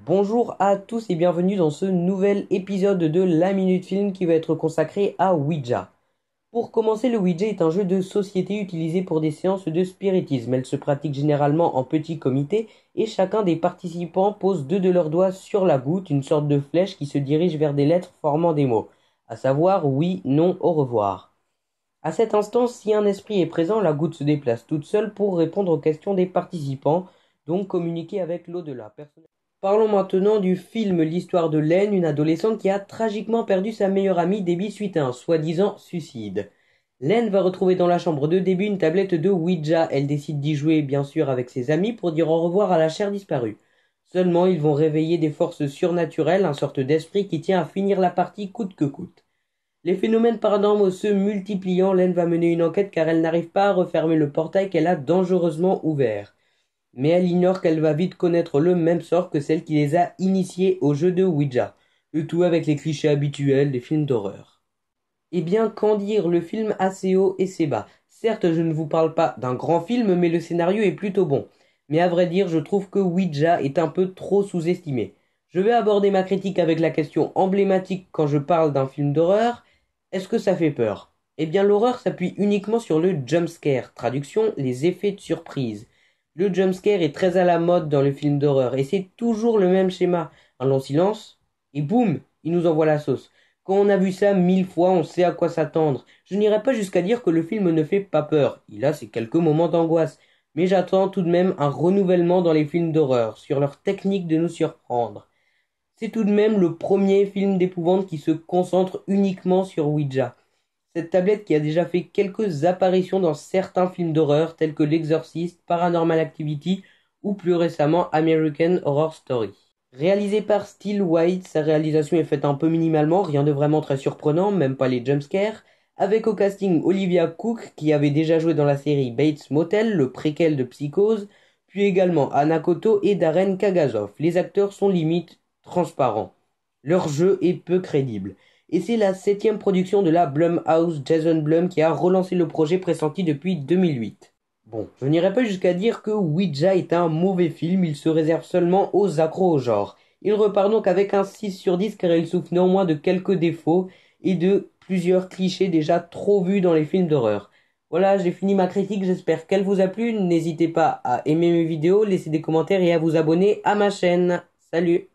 Bonjour à tous et bienvenue dans ce nouvel épisode de La Minute Film qui va être consacré à Ouija. Pour commencer, le Ouija est un jeu de société utilisé pour des séances de spiritisme. Elle se pratique généralement en petit comité et chacun des participants pose deux de leurs doigts sur la goutte, une sorte de flèche qui se dirige vers des lettres formant des mots, à savoir oui, non, au revoir. À cet instant, si un esprit est présent, la goutte se déplace toute seule pour répondre aux questions des participants, donc communiquer avec l'au-delà. Parlons maintenant du film L'histoire de Len, une adolescente qui a tragiquement perdu sa meilleure amie Debbie suite à un soi-disant suicide. Len va retrouver dans la chambre de Debbie une tablette de Ouija. Elle décide d'y jouer bien sûr avec ses amis pour dire au revoir à la chère disparue. Seulement, ils vont réveiller des forces surnaturelles, une sorte d'esprit qui tient à finir la partie coûte que coûte. Les phénomènes paranormaux se multipliant, Len va mener une enquête car elle n'arrive pas à refermer le portail qu'elle a dangereusement ouvert. Mais elle ignore qu'elle va vite connaître le même sort que celle qui les a initiés au jeu de Ouija, le tout avec les clichés habituels des films d'horreur. Eh bien, qu'en dire, le film assez haut et assez bas. Certes, je ne vous parle pas d'un grand film, mais le scénario est plutôt bon. Mais à vrai dire, je trouve que Ouija est un peu trop sous-estimé. Je vais aborder ma critique avec la question emblématique quand je parle d'un film d'horreur. Est-ce que ça fait peur? Eh bien, l'horreur s'appuie uniquement sur le jumpscare, traduction, les effets de surprise. Le jumpscare est très à la mode dans le film d'horreur, et c'est toujours le même schéma. Un long silence, et boum, il nous envoie la sauce. Quand on a vu ça 1000 fois, on sait à quoi s'attendre. Je n'irai pas jusqu'à dire que le film ne fait pas peur. Il a ses quelques moments d'angoisse. Mais j'attends tout de même un renouvellement dans les films d'horreur, sur leur technique de nous surprendre. C'est tout de même le premier film d'épouvante qui se concentre uniquement sur Ouija. Cette tablette qui a déjà fait quelques apparitions dans certains films d'horreur tels que L'Exorciste, Paranormal Activity ou plus récemment American Horror Story. Réalisé par Still White, sa réalisation est faite un peu minimalement, rien de vraiment très surprenant, même pas les jumpscares, avec au casting Olivia Cooke qui avait déjà joué dans la série Bates Motel, le préquel de Psychose, puis également Anna Koto et Darren Kagazov. Les acteurs sont limite transparents. Leur jeu est peu crédible. Et c'est la 7e production de la Blumhouse Jason Blum qui a relancé le projet pressenti depuis 2008. Bon, je n'irai pas jusqu'à dire que Ouija est un mauvais film, il se réserve seulement aux accros au genre. Il repart donc avec un 6 sur 10 car il souffre néanmoins de quelques défauts et de plusieurs clichés déjà trop vus dans les films d'horreur. Voilà, j'ai fini ma critique, j'espère qu'elle vous a plu. N'hésitez pas à aimer mes vidéos, laisser des commentaires et à vous abonner à ma chaîne. Salut!